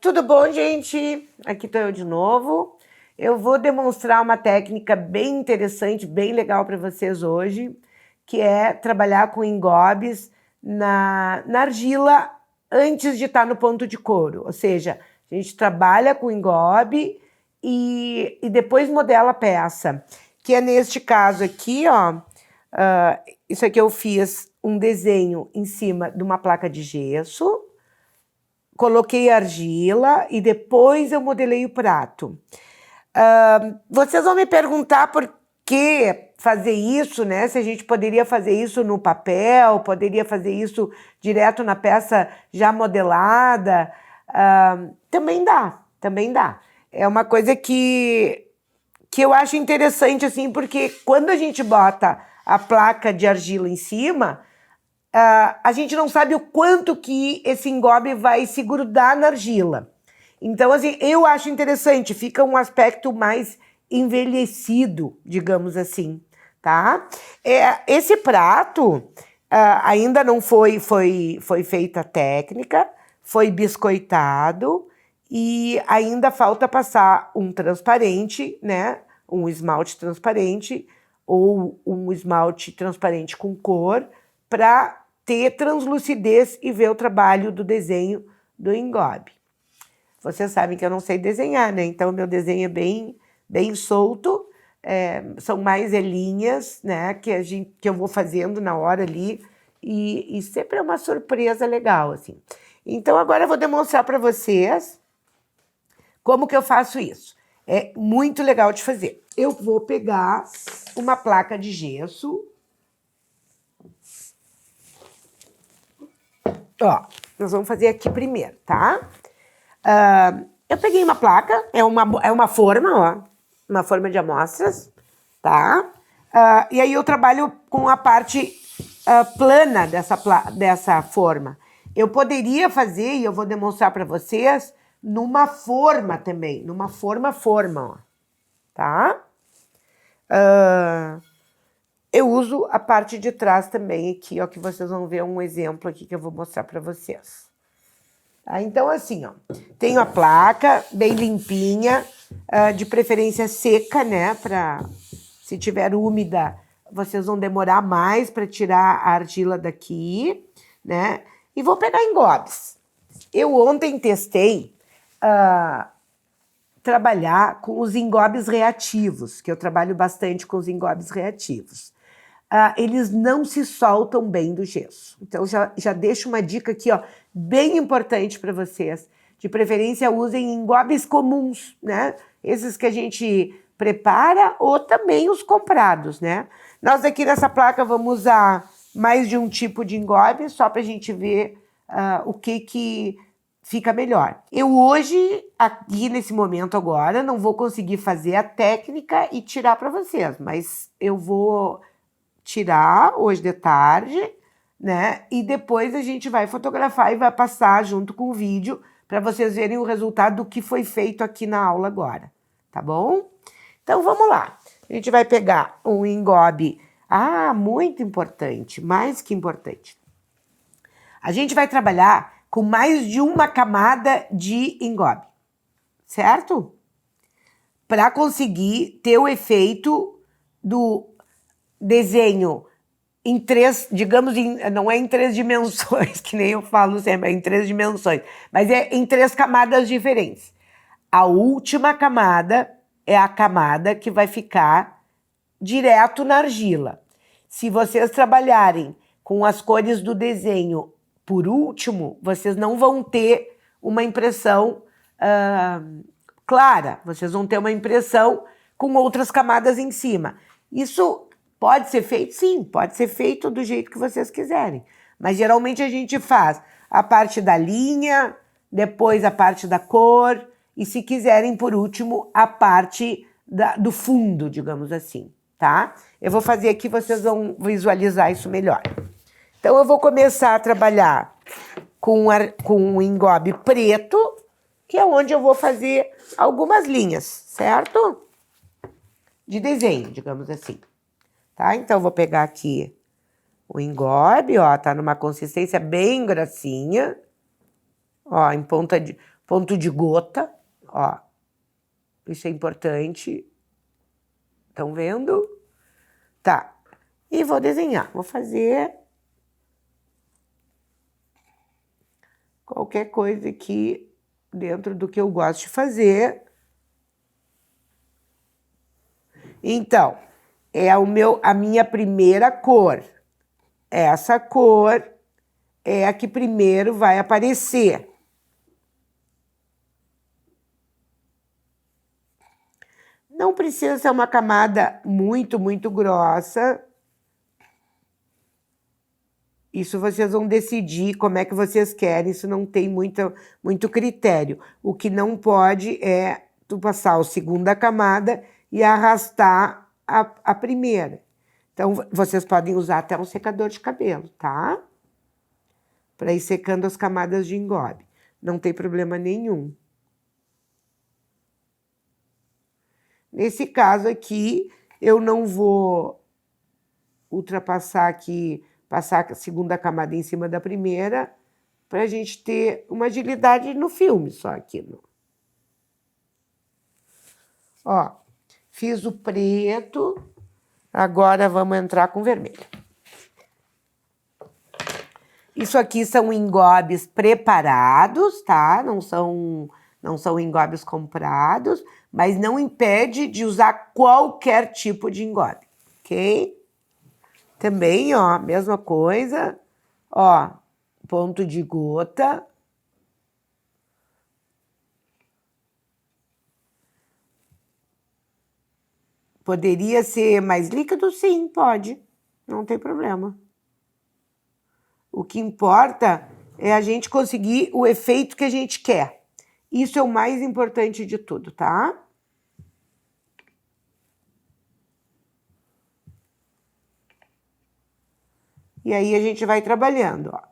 Tudo bom, gente? Aqui estou eu de novo. Eu vou demonstrar uma técnica bem interessante, bem legal para vocês hoje, que é trabalhar com engobes na argila antes de estar no ponto de couro. Ou seja, a gente trabalha com engobe e depois modela a peça. Que é neste caso aqui, ó. Isso aqui eu fiz um desenho em cima de uma placa de gesso. Coloquei argila e depois eu modelei o prato. Vocês vão me perguntar por que fazer isso, né? Se a gente poderia fazer isso no papel, poderia fazer isso direto na peça já modelada. Também dá. É uma coisa que eu acho interessante, assim, porque quando a gente bota a placa de argila em cima, a gente não sabe o quanto que esse engobe vai se grudar na argila. Então, assim, eu acho interessante, fica um aspecto mais envelhecido, digamos assim, tá? Esse prato ainda não foi feita a técnica, foi biscoitado e ainda falta passar um transparente, né? Um esmalte transparente ou um esmalte transparente com cor para ter translucidez e ver o trabalho do desenho do engobe. Vocês sabem que eu não sei desenhar, né? Então, meu desenho é bem solto, são mais linhas, né? Que eu vou fazendo na hora ali e sempre é uma surpresa legal, assim. Então, agora eu vou demonstrar para vocês como que eu faço isso. É muito legal de fazer. Eu vou pegar uma placa de gesso. Ó, nós vamos fazer aqui primeiro, tá? Eu peguei uma placa, é uma forma, ó, uma forma de amostras, tá? E aí eu trabalho com a parte plana dessa forma. Eu poderia fazer, e eu vou demonstrar para vocês, numa forma também, numa forma, ó, tá? Eu uso a parte de trás também aqui, ó, que vocês vão ver um exemplo aqui que eu vou mostrar para vocês. Então, assim, ó, tenho a placa bem limpinha, de preferência seca, né? Se tiver úmida, vocês vão demorar mais para tirar a argila daqui, né? E vou pegar engobes. Eu ontem testei trabalhar com os engobes reativos, que eu trabalho bastante com os engobes reativos. Eles não se soltam bem do gesso. Então, já deixo uma dica aqui, ó, bem importante para vocês. De preferência, usem engobes comuns, né? Esses que a gente prepara ou também os comprados, né? Nós aqui nessa placa vamos usar mais de um tipo de engobe, só para a gente ver o que fica melhor. Eu hoje, aqui nesse momento agora, não vou conseguir fazer a técnica e tirar para vocês, mas eu vou tirar hoje de tarde, né? E depois a gente vai fotografar e vai passar junto com o vídeo para vocês verem o resultado do que foi feito aqui na aula agora, tá bom? Então vamos lá. A gente vai pegar um engobe, muito importante, mais que importante. A gente vai trabalhar com mais de uma camada de engobe, certo? Para conseguir ter o efeito do desenho em três, digamos, não é em três dimensões, que nem eu falo sempre, é em três dimensões, mas é em três camadas diferentes. A última camada é a camada que vai ficar direto na argila. Se vocês trabalharem com as cores do desenho por último, vocês não vão ter uma impressão clara, vocês vão ter uma impressão com outras camadas em cima. Isso pode ser feito? Sim, pode ser feito do jeito que vocês quiserem. Mas geralmente a gente faz a parte da linha, depois a parte da cor e, se quiserem, por último, a parte do fundo, digamos assim, tá? Eu vou fazer aqui, vocês vão visualizar isso melhor. Então, eu vou começar a trabalhar com um engobe preto, que é onde eu vou fazer algumas linhas, certo? De desenho, digamos assim. Tá? Então, eu vou pegar aqui o engobe, ó, tá numa consistência bem grossinha. Ó, em ponta ponto de gota, ó. Isso é importante. Estão vendo? Tá. E vou desenhar. Vou fazer qualquer coisa aqui dentro do que eu gosto de fazer. Então, é a minha primeira cor. Essa cor é a que primeiro vai aparecer. Não precisa ser uma camada muito, muito grossa. Isso vocês vão decidir como é que vocês querem, isso não tem muito critério. O que não pode é tu passar a segunda camada e arrastar a primeira. Então, vocês podem usar até um secador de cabelo, tá? Para ir secando as camadas de engobe. Não tem problema nenhum. Nesse caso aqui, eu não vou ultrapassar aqui, passar a segunda camada em cima da primeira, para a gente ter uma agilidade no filme só aqui. Ó, fiz o preto, agora vamos entrar com vermelho. Isso aqui são engobes preparados, tá? Não são engobes comprados, mas não impede de usar qualquer tipo de engobe, ok? Também, ó, mesma coisa, ó, ponto de gota. Poderia ser mais líquido? Sim, pode, não tem problema. O que importa é a gente conseguir o efeito que a gente quer. Isso é o mais importante de tudo, tá? E aí a gente vai trabalhando, ó.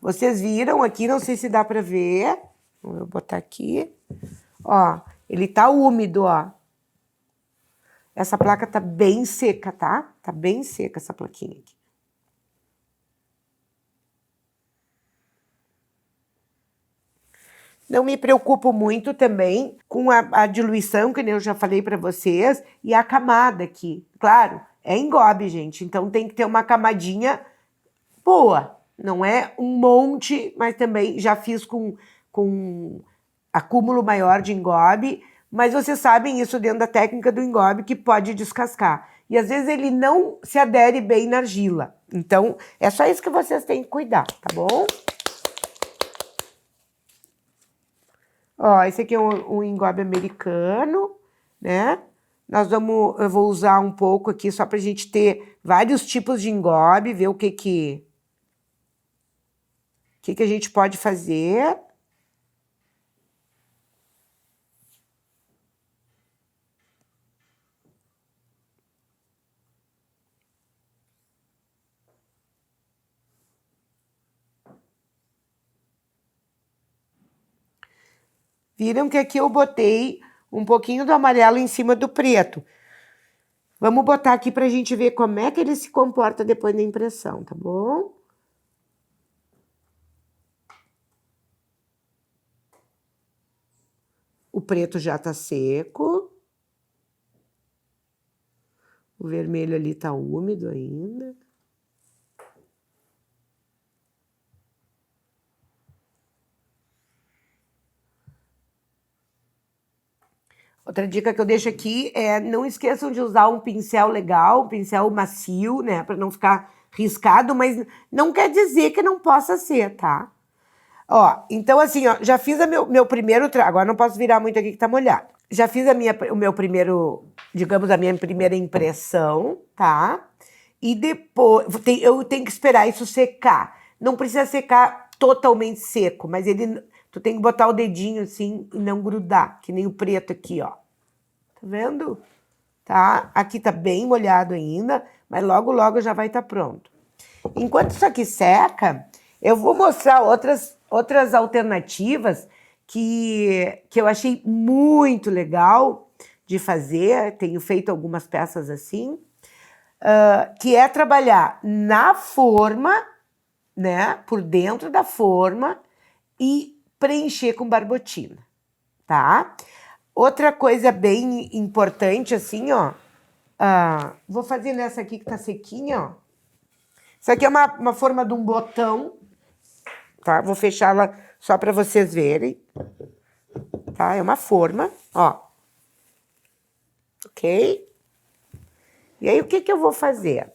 Vocês viram aqui, não sei se dá para ver. Vou botar aqui. Ó, ele tá úmido, ó. Essa placa tá bem seca, tá? Tá bem seca essa plaquinha aqui. Não me preocupo muito também com a diluição, que eu já falei para vocês, e a camada aqui. Claro, é engobe, gente, então tem que ter uma camadinha boa. Não é um monte, mas também já fiz com acúmulo maior de engobe, mas vocês sabem isso dentro da técnica do engobe, que pode descascar. E às vezes ele não se adere bem na argila. Então, é só isso que vocês têm que cuidar, tá bom? Ó, esse aqui é um engobe americano, né? Eu vou usar um pouco aqui só pra gente ter vários tipos de engobe, ver o que a gente pode fazer. Viram que aqui eu botei um pouquinho do amarelo em cima do preto. Vamos botar aqui pra gente ver como é que ele se comporta depois da impressão, tá bom? O preto já tá seco. O vermelho ali tá úmido ainda. Outra dica que eu deixo aqui é não esqueçam de usar um pincel legal, um pincel macio, né? Para não ficar riscado, mas não quer dizer que não possa ser, tá? Ó, então assim, ó, já fiz meu primeiro... Agora não posso virar muito aqui que tá molhado. Já fiz o meu primeiro, digamos, a minha primeira impressão, tá? E depois, eu tenho que esperar isso secar. Não precisa secar totalmente seco, mas tu tem que botar o dedinho assim e não grudar, que nem o preto aqui, ó. Tá vendo? Tá? Aqui tá bem molhado ainda, mas logo, logo já vai estar pronto. Enquanto isso aqui seca, eu vou mostrar outras alternativas que eu achei muito legal de fazer. Tenho feito algumas peças assim, que é trabalhar na forma né, por dentro da forma e preencher com barbotina, tá? Outra coisa bem importante, assim, ó, vou fazer nessa aqui que tá sequinha, ó. Isso aqui é uma forma de um botão, tá? Vou fechá-la só para vocês verem, tá? É uma forma, ó. Ok? E aí, o que eu vou fazer?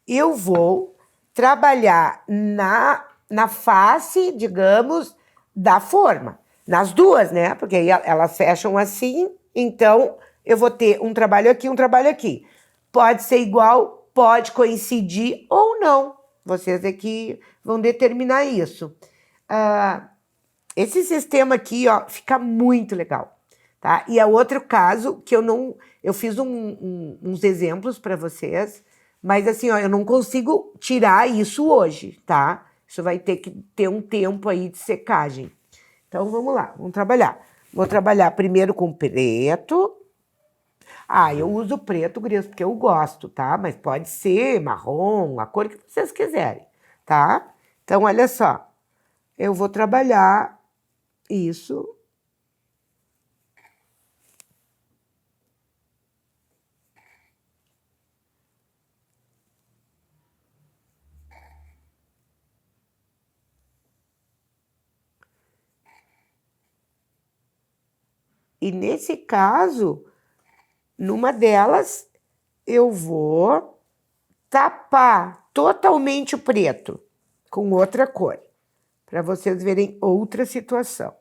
Eu vou trabalhar na face, digamos, da forma. Nas duas, né? Porque aí elas fecham assim, então eu vou ter um trabalho aqui, um trabalho aqui. Pode ser igual, pode coincidir ou não. Vocês é que vão determinar isso. Esse sistema aqui, ó, fica muito legal, tá? E é outro caso que eu fiz uns exemplos para vocês, mas assim, ó, eu não consigo tirar isso hoje, tá? Isso vai ter que ter um tempo aí de secagem. Então, vamos lá, vamos trabalhar. Vou trabalhar primeiro com preto. Eu uso preto, gurias, porque eu gosto, tá? Mas pode ser marrom, a cor que vocês quiserem, tá? Então, olha só, eu vou trabalhar isso. E nesse caso, numa delas, eu vou tapar totalmente o preto com outra cor, para vocês verem outra situação.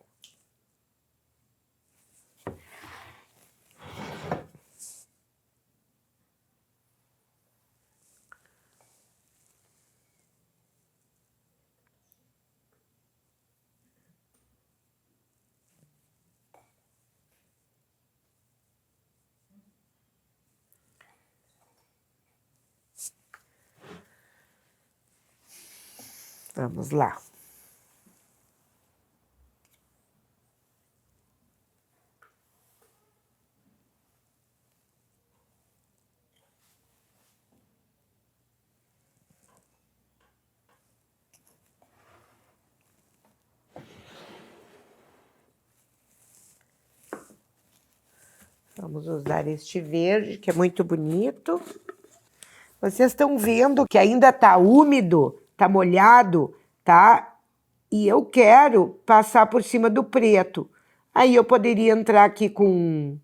Vamos lá. Vamos usar este verde, que é muito bonito. Vocês estão vendo que ainda está úmido, está molhado, tá? E eu quero passar por cima do preto. Aí eu poderia entrar aqui com...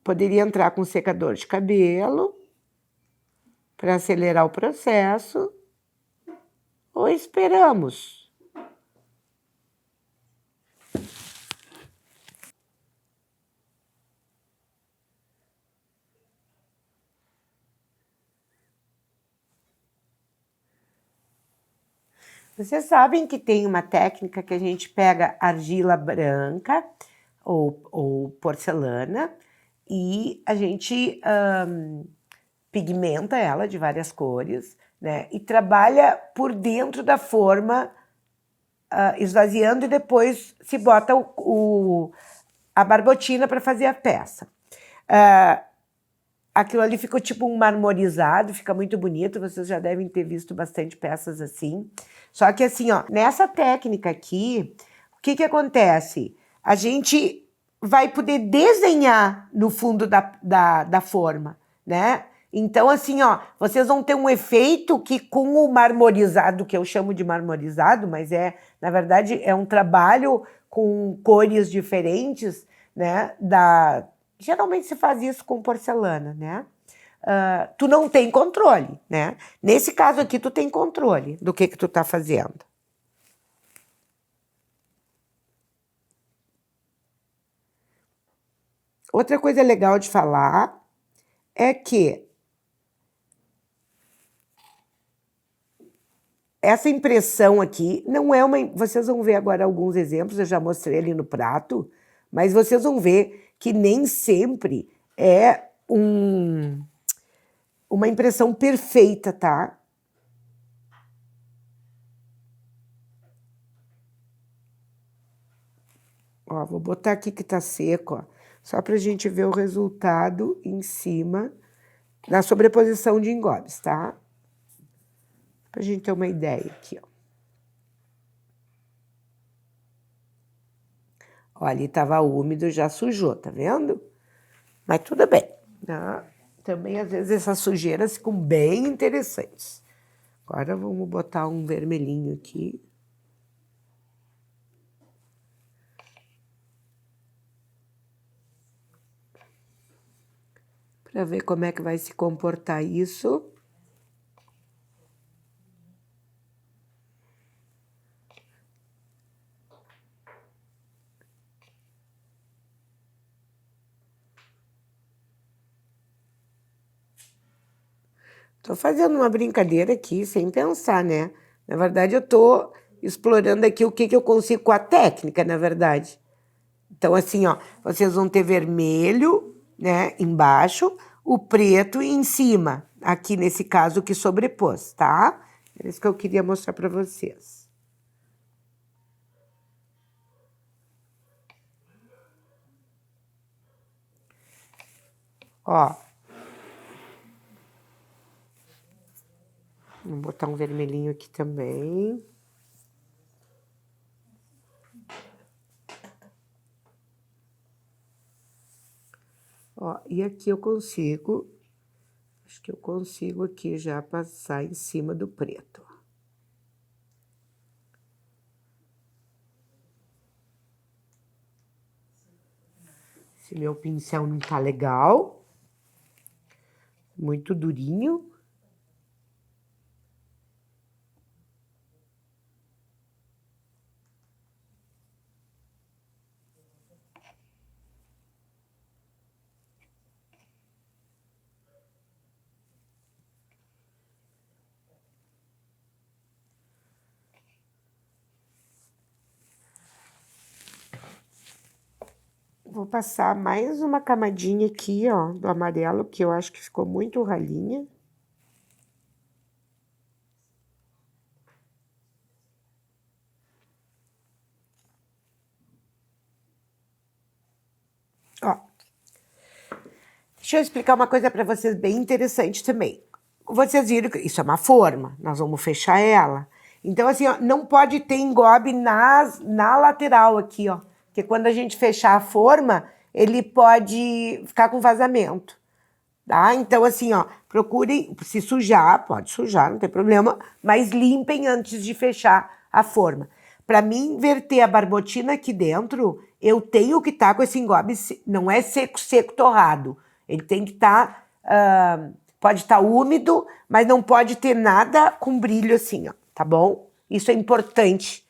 Poderia entrar com secador de cabelo para acelerar o processo. Ou esperamos? Vocês sabem que tem uma técnica que a gente pega argila branca ou porcelana e a gente pigmenta ela de várias cores, né? E trabalha por dentro da forma, esvaziando, e depois se bota a barbotina para fazer a peça. Aquilo ali ficou tipo um marmorizado, fica muito bonito, vocês já devem ter visto bastante peças assim. Só que assim, ó, nessa técnica aqui, o que acontece? A gente vai poder desenhar no fundo da forma, né? Então, assim, ó, vocês vão ter um efeito que com o marmorizado, que eu chamo de marmorizado, mas na verdade, é um trabalho com cores diferentes, né? Geralmente se faz isso com porcelana, né? Tu não tem controle, né? Nesse caso aqui, tu tem controle do que tu tá fazendo. Outra coisa legal de falar é que essa impressão aqui não é uma... Vocês vão ver agora alguns exemplos, eu já mostrei ali no prato, mas vocês vão ver que nem sempre é uma impressão perfeita, tá? Ó, vou botar aqui que tá seco, ó, só pra gente ver o resultado em cima na sobreposição de engobes, tá? Pra gente ter uma ideia aqui, ó. Ó, ali tava úmido, já sujou, tá vendo? Mas tudo bem, tá? Também, às vezes, essas sujeiras ficam bem interessantes. Agora, vamos botar um vermelhinho aqui. Para ver como é que vai se comportar isso. Tô fazendo uma brincadeira aqui, sem pensar, né? Na verdade, eu tô explorando aqui o que eu consigo com a técnica, na verdade. Então, assim, ó, vocês vão ter vermelho, né, embaixo, o preto em cima, aqui nesse caso que sobrepôs, tá? É isso que eu queria mostrar para vocês. Ó. Vou botar um vermelhinho aqui também. Ó, e aqui eu consigo, acho que eu consigo aqui já passar em cima do preto. Esse meu pincel não tá legal. Muito durinho. Vou passar mais uma camadinha aqui, ó, do amarelo, que eu acho que ficou muito ralinha. Ó. Deixa eu explicar uma coisa para vocês bem interessante também. Vocês viram que isso é uma forma, nós vamos fechar ela. Então, assim, ó, não pode ter engobe na lateral aqui, ó. Porque quando a gente fechar a forma, ele pode ficar com vazamento, tá? Então, assim, ó, procurem se sujar, pode sujar, não tem problema, mas limpem antes de fechar a forma. Para mim, inverter a barbotina aqui dentro, eu tenho que estar com esse engobe, não é seco, seco, torrado. Ele tem que estar, pode estar úmido, mas não pode ter nada com brilho assim, ó, tá bom? Isso é importante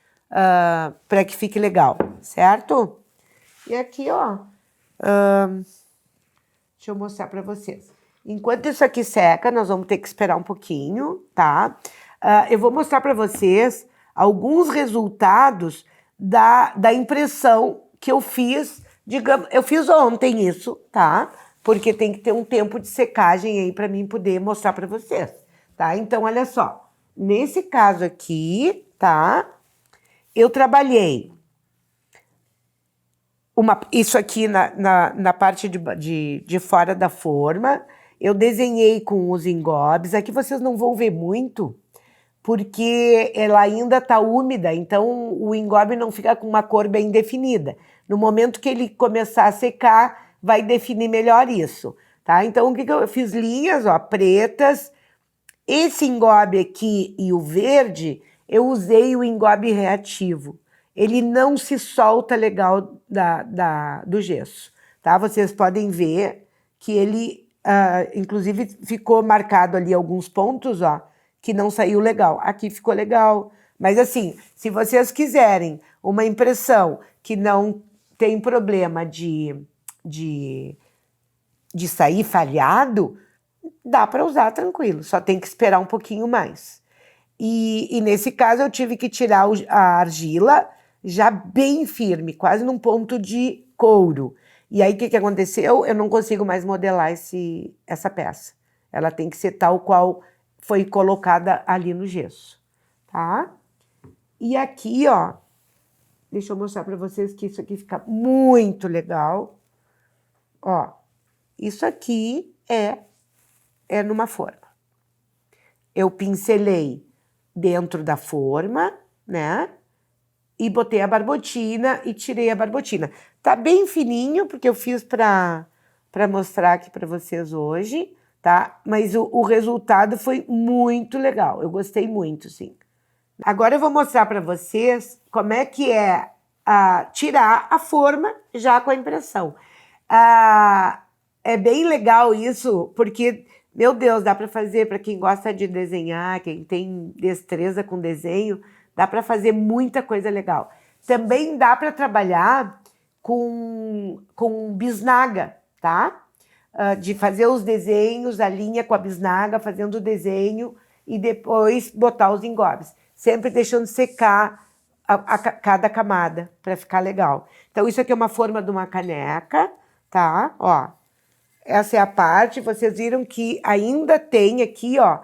para que fique legal, certo? E aqui, ó, deixa eu mostrar para vocês. Enquanto isso aqui seca, nós vamos ter que esperar um pouquinho, tá? Eu vou mostrar para vocês alguns resultados da impressão que eu fiz, digamos, eu fiz ontem isso, tá? Porque tem que ter um tempo de secagem aí para mim poder mostrar para vocês, tá? Então, olha só, nesse caso aqui, tá? Eu trabalhei isso aqui na parte de fora da forma, eu desenhei com os engobes, aqui vocês não vão ver muito, porque ela ainda está úmida, então o engobe não fica com uma cor bem definida. No momento que ele começar a secar, vai definir melhor isso, tá? Então, o que eu fiz? Linhas, ó, pretas. Esse engobe aqui e o verde, eu usei o engobe reativo. Ele não se solta legal do gesso, tá? Vocês podem ver que ele, inclusive, ficou marcado ali alguns pontos, ó, que não saiu legal. Aqui ficou legal. Mas assim, se vocês quiserem uma impressão que não tem problema de sair falhado, dá para usar tranquilo, só tem que esperar um pouquinho mais. E nesse caso eu tive que tirar a argila já bem firme, quase num ponto de couro. E aí o que aconteceu? Eu não consigo mais modelar essa peça. Ela tem que ser tal qual foi colocada ali no gesso, tá? E aqui, ó, deixa eu mostrar para vocês que isso aqui fica muito legal. Ó, isso aqui é é numa forma. Eu pincelei dentro da forma, né? E botei a barbotina e tirei a barbotina. Tá bem fininho, porque eu fiz para mostrar aqui para vocês hoje, tá? Mas o resultado foi muito legal. Eu gostei muito, sim. Agora eu vou mostrar para vocês como é que é tirar a forma já com a impressão. É bem legal isso, porque, meu Deus, dá para fazer para quem gosta de desenhar, quem tem destreza com desenho, dá para fazer muita coisa legal. Também dá para trabalhar com bisnaga, tá? De fazer os desenhos, a linha com a bisnaga, fazendo o desenho e depois botar os engobes. Sempre deixando secar cada camada para ficar legal. Então, isso aqui é uma forma de uma caneca, tá? Ó, essa é a parte. Vocês viram que ainda tem aqui, ó,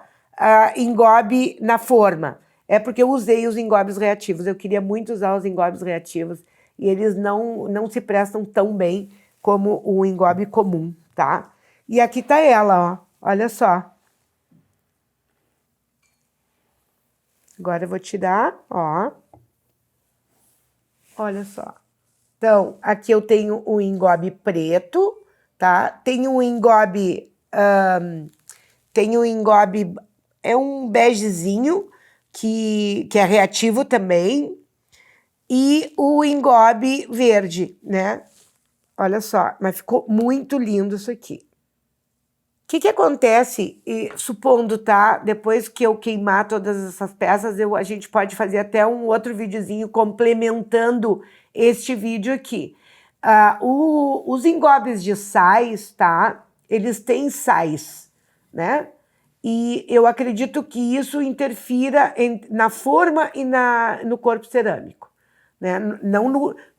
engobe na forma. É porque eu usei os engobes reativos. Eu queria muito usar os engobes reativos e eles não se prestam tão bem como o engobe comum, tá? E aqui tá ela, ó. Olha só. Agora eu vou tirar, ó. Olha só. Então, aqui eu tenho um engobe preto, tá? Tem um engobe... é um begezinho, que é reativo também. E o engobe verde, né? Olha só, mas ficou muito lindo isso aqui. O que acontece, supondo, tá? Depois que eu queimar todas essas peças, a gente pode fazer até um outro videozinho complementando este vídeo aqui. Os engobes de sais, tá? Eles têm sais, né? E eu acredito que isso interfira na forma e no corpo cerâmico. Né?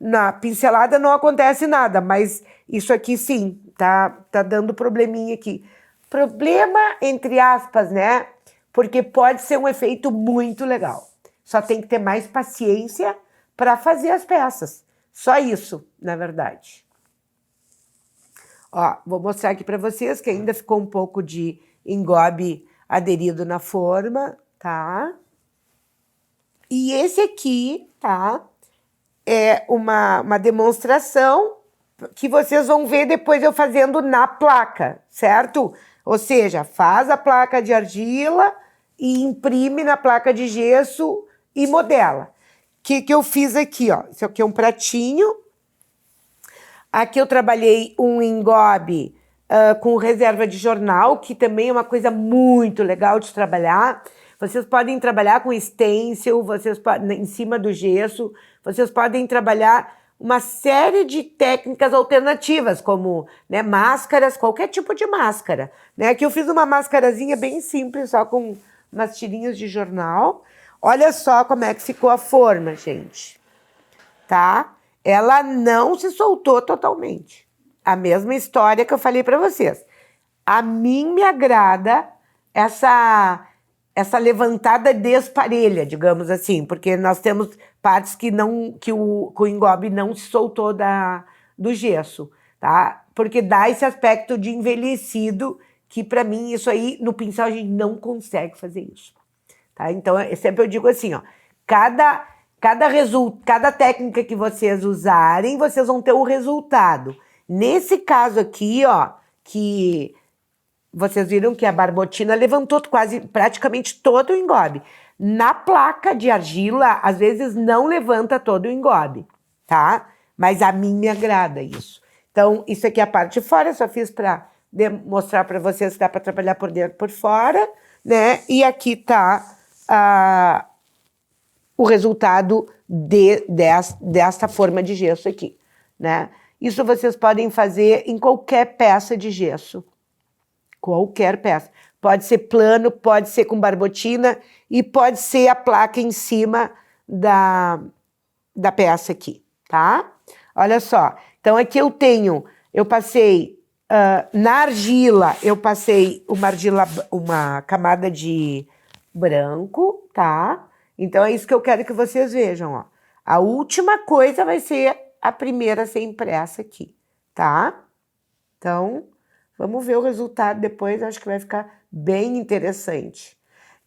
Na pincelada não acontece nada, mas isso aqui sim, tá dando probleminha aqui. Problema, entre aspas, né? Porque pode ser um efeito muito legal. Só tem que ter mais paciência para fazer as peças. Só isso, na verdade. Ó, vou mostrar aqui para vocês que ainda ficou um pouco de engobe aderido na forma, tá? E esse aqui, tá? É uma demonstração que vocês vão ver depois eu fazendo na placa, certo? Ou seja, faz a placa de argila e imprime na placa de gesso e modela. O que eu fiz aqui, ó? Isso aqui é um pratinho. Aqui eu trabalhei um engobe com reserva de jornal, que também é uma coisa muito legal de trabalhar. Vocês podem trabalhar com stencil, em cima do gesso. Vocês podem trabalhar uma série de técnicas alternativas, como, né, máscaras, qualquer tipo de máscara. Né? Aqui eu fiz uma máscarazinha bem simples, só com umas tirinhas de jornal. Olha só como é que ficou a forma, gente. Tá? Ela não se soltou totalmente. A mesma história que eu falei para vocês. A mim me agrada essa levantada desparelha, digamos assim, porque nós temos partes que o engobe não se soltou do gesso, tá? Porque dá esse aspecto de envelhecido que, para mim, isso aí, no pincel, a gente não consegue fazer isso, tá? Então, sempre eu digo assim, ó, cada técnica que vocês usarem, vocês vão ter um resultado. Nesse caso aqui, ó, que vocês viram que a barbotina levantou praticamente todo o engobe. Na placa de argila, às vezes não levanta todo o engobe, tá? Mas a mim me agrada isso. Então, isso aqui é a parte de fora, eu só fiz para mostrar para vocês que dá para trabalhar por dentro e por fora, né? E aqui tá o resultado desta forma de gesso aqui, né? Isso vocês podem fazer em qualquer peça de gesso. Qualquer peça. Pode ser plano, pode ser com barbotina e pode ser a placa em cima da peça aqui, tá? Olha só. Então, aqui eu passei na argila, eu passei uma camada de branco, tá? Então, é isso que eu quero que vocês vejam, ó. A última coisa vai ser a primeira a ser impressa aqui, tá? Então, Vamos ver o resultado depois, acho que vai ficar bem interessante.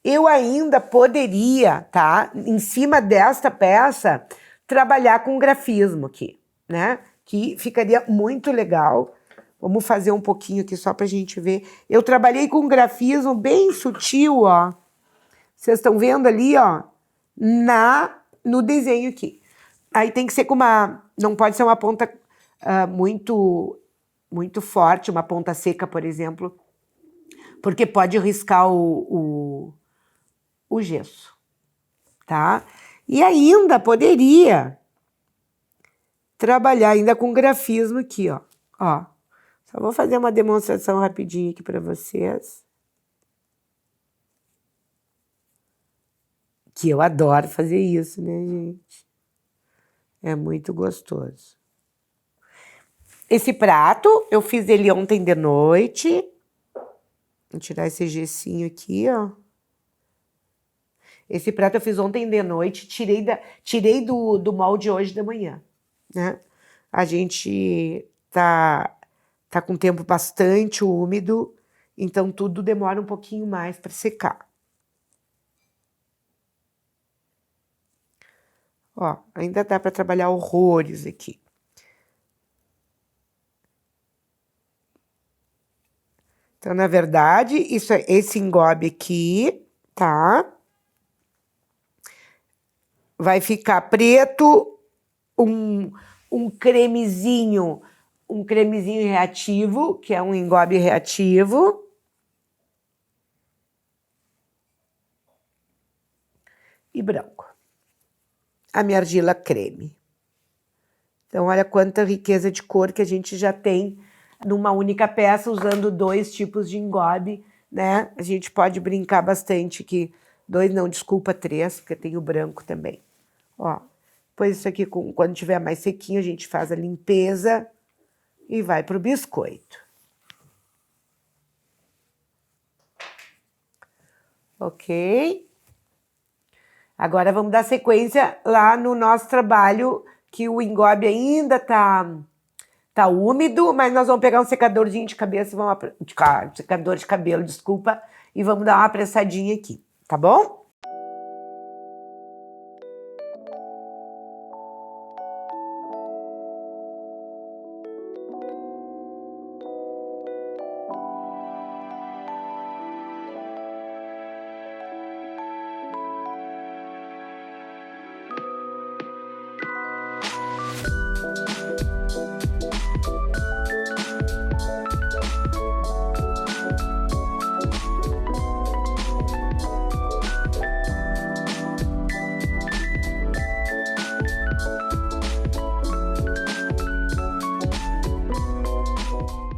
Eu ainda poderia, tá, em cima desta peça, trabalhar com grafismo aqui, né? Que ficaria muito legal. Vamos fazer um pouquinho aqui só pra gente ver. Eu trabalhei com grafismo bem sutil, ó. Vocês estão vendo ali, ó, no desenho aqui. Aí tem que ser com uma... Não pode ser uma ponta muito forte, uma ponta seca, por exemplo, porque pode riscar o gesso, tá? E ainda poderia trabalhar ainda com grafismo aqui, ó. Ó, só vou fazer uma demonstração rapidinho aqui para vocês. Que eu adoro fazer isso, né, gente? É muito gostoso. Esse prato, eu fiz ele ontem de noite. Vou tirar esse gessinho aqui, ó. Esse prato eu fiz ontem de noite, tirei do molde hoje de manhã, né? A gente tá com o tempo bastante úmido, então tudo demora um pouquinho mais para secar. Ó, ainda dá para trabalhar horrores aqui. Então, na verdade, esse engobe aqui, tá? Vai ficar preto, um cremezinho reativo, que é um engobe reativo. E branco. A minha argila creme. Então, olha quanta riqueza de cor que a gente já tem numa única peça, usando 2 tipos de engobe, né? A gente pode brincar bastante que 2, não, desculpa, 3, porque tem o branco também. Ó, depois isso aqui, quando tiver mais sequinho, a gente faz a limpeza e vai pro biscoito. Ok? Agora vamos dar sequência lá no nosso trabalho, que o engobe ainda tá úmido, mas nós vamos pegar um secadorzinho de cabeça, secador de cabelo, desculpa, e vamos dar uma apressadinha aqui, tá bom?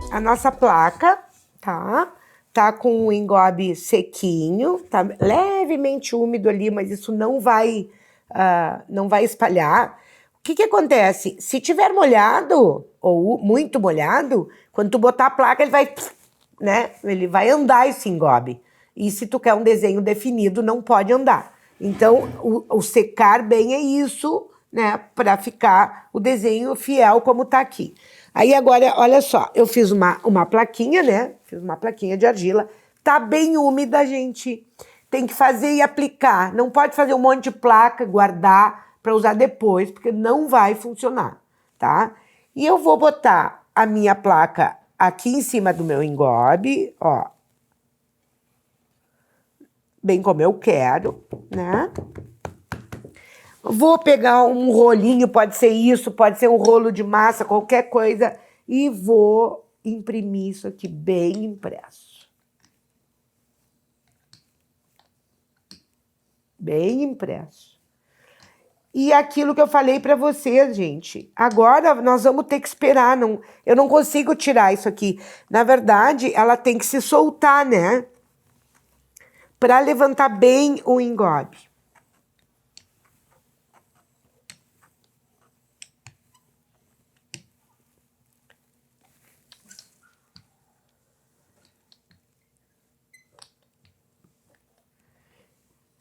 A nossa placa, tá? Tá com o engobe sequinho, tá levemente úmido ali, mas isso não vai espalhar. O que acontece? Se tiver molhado, ou muito molhado, quando tu botar a placa, ele vai, né? Ele vai andar esse engobe. E se tu quer um desenho definido, não pode andar. Então, o secar bem é isso, né? Para ficar o desenho fiel como tá aqui. Aí agora, olha só, eu fiz uma plaquinha, né? Fiz uma plaquinha de argila. Tá bem úmida, gente. Tem que fazer e aplicar. Não pode fazer um monte de placa, guardar para usar depois, porque não vai funcionar, tá? E eu vou botar a minha placa aqui em cima do meu engobe, ó. Bem como eu quero, né? Vou pegar um rolinho, pode ser isso, pode ser um rolo de massa, qualquer coisa, e vou imprimir isso aqui bem impresso. Bem impresso. E aquilo que eu falei para vocês, gente, agora nós vamos ter que esperar, eu não consigo tirar isso aqui. Na verdade, ela tem que se soltar, né? Para levantar bem o engobe.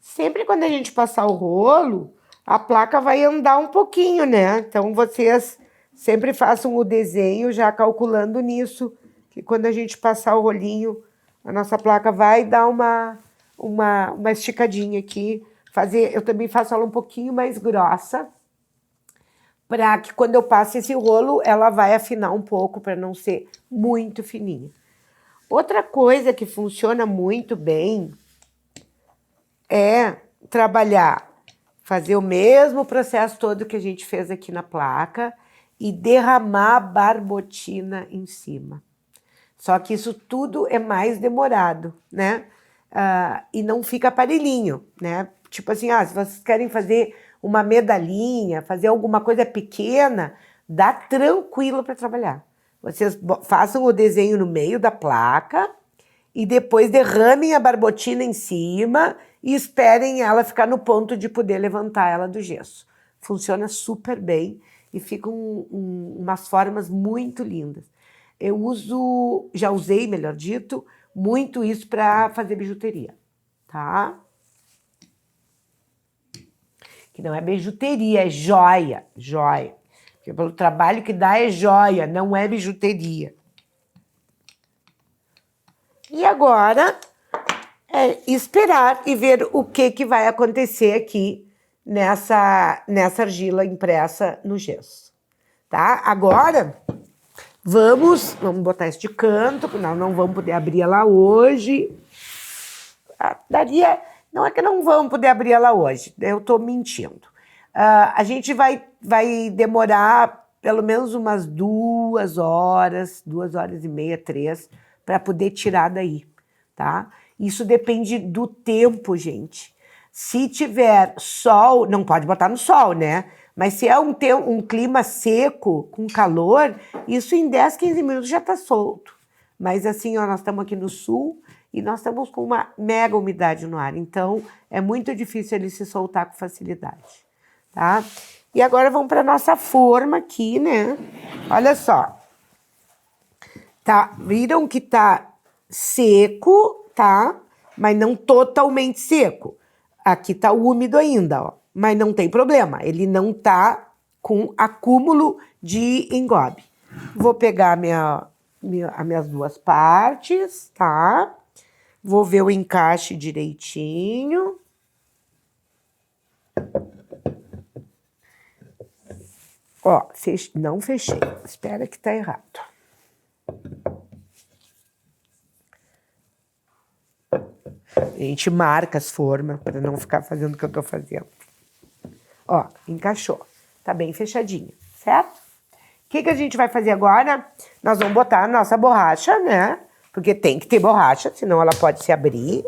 Sempre quando a gente passar o rolo, a placa vai andar um pouquinho, né? Então, vocês sempre façam o desenho já calculando nisso, que quando a gente passar o rolinho, a nossa placa vai dar uma esticadinha aqui. Eu também faço ela um pouquinho mais grossa, para que quando eu passe esse rolo, ela vai afinar um pouco, para não ser muito fininha. Outra coisa que funciona muito bem é trabalhar, fazer o mesmo processo todo que a gente fez aqui na placa e derramar barbotina em cima. Só que isso tudo é mais demorado, né? E não fica aparelhinho, né? Tipo assim, se vocês querem fazer uma medalhinha, fazer alguma coisa pequena, dá tranquilo para trabalhar. Vocês façam o desenho no meio da placa e depois derramem a barbotina em cima e esperem ela ficar no ponto de poder levantar ela do gesso. Funciona super bem e ficam umas formas muito lindas. Eu já usei, melhor dito, muito isso para fazer bijuteria, tá? Que não é bijuteria, é joia, joia. Porque pelo trabalho que dá é joia, não é bijuteria. E agora é esperar e ver o que vai acontecer aqui nessa argila impressa no gesso, tá? Agora, vamos botar isso de canto, porque nós não vamos poder abrir ela hoje. Não é que não vamos poder abrir ela hoje, eu estou mentindo. A gente vai demorar pelo menos umas 2 horas, 2h30, 3, para poder tirar daí, tá? Isso depende do tempo, gente. Se tiver sol, não pode botar no sol, né? Mas se é um clima seco, com calor, isso em 10, 15 minutos já está solto. Mas assim, nós estamos aqui no sul e nós estamos com uma mega umidade no ar. Então, é muito difícil ele se soltar com facilidade, tá? E agora vamos para a nossa forma aqui, né? Olha só. Tá, viram que tá seco, tá? Mas não totalmente seco. Aqui tá úmido ainda, ó. Mas não tem problema, ele não tá com acúmulo de engobe. Vou pegar as minhas 2 partes, tá? Vou ver o encaixe direitinho. Ó, não fechei. Espera que tá errado. A gente marca as formas para não ficar fazendo o que eu tô fazendo. Ó, encaixou. Tá bem fechadinho, certo? O que a gente vai fazer agora? Nós vamos botar a nossa borracha, né? Porque tem que ter borracha, senão ela pode se abrir.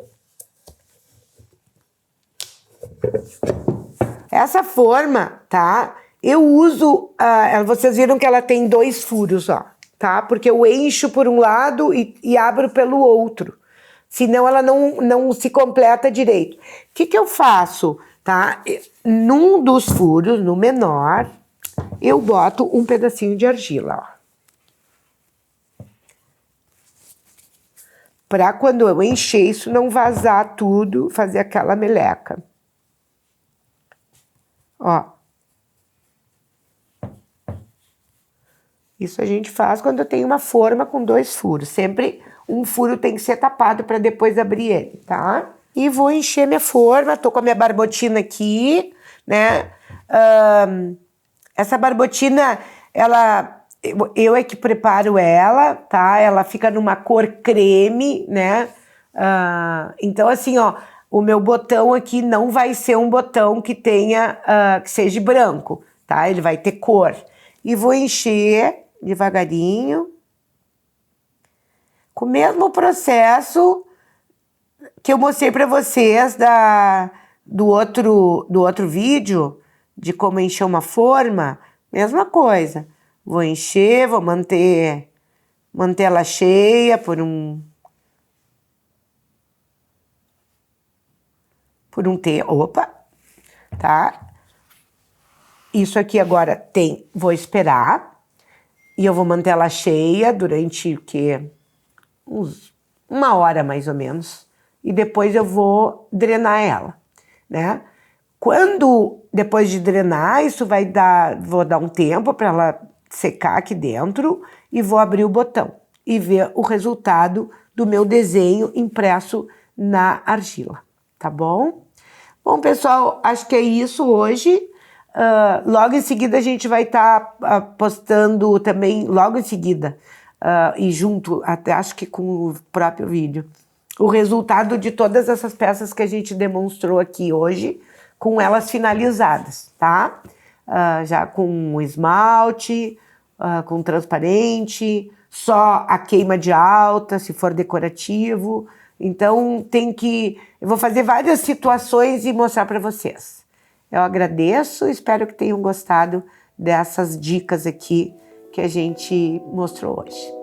Essa forma, tá? Eu uso... vocês viram que ela tem 2 furos, ó. Tá? Porque eu encho por um lado e abro pelo outro. Senão ela não se completa direito. O que eu faço, tá? Num dos furos, no menor, eu boto um pedacinho de argila, ó. Para quando eu encher isso não vazar tudo, fazer aquela meleca. Ó. Isso a gente faz quando eu tenho uma forma com 2 furos. Sempre um furo tem que ser tapado para depois abrir ele, tá? E vou encher minha forma, tô com a minha barbotina aqui, né? Essa barbotina, eu é que preparo ela, tá? Ela fica numa cor creme, né? Então, assim, ó, o meu botão aqui não vai ser um botão que que seja branco, tá? Ele vai ter cor. E vou encher devagarinho, com o mesmo processo que eu mostrei para vocês do outro vídeo, de como encher uma forma, mesma coisa. Vou encher, vou manter ela cheia por um tempo. Opa, tá? Isso aqui agora vou esperar e eu vou manter ela cheia durante o quê? 1 hora mais ou menos. E depois eu vou drenar ela, né? Depois de drenar, vou dar um tempo para ela secar aqui dentro e vou abrir o botão. e ver o resultado do meu desenho impresso na argila, tá bom? Bom, pessoal, acho que é isso hoje. Logo em seguida a gente vai estar postando também, logo em seguida, e junto, até acho que com o próprio vídeo, o resultado de todas essas peças que a gente demonstrou aqui hoje, com elas finalizadas, tá? Já com esmalte, com transparente, só a queima de alta, se for decorativo. Então, eu vou fazer várias situações e mostrar para vocês. Eu agradeço, espero que tenham gostado dessas dicas aqui que a gente mostrou hoje.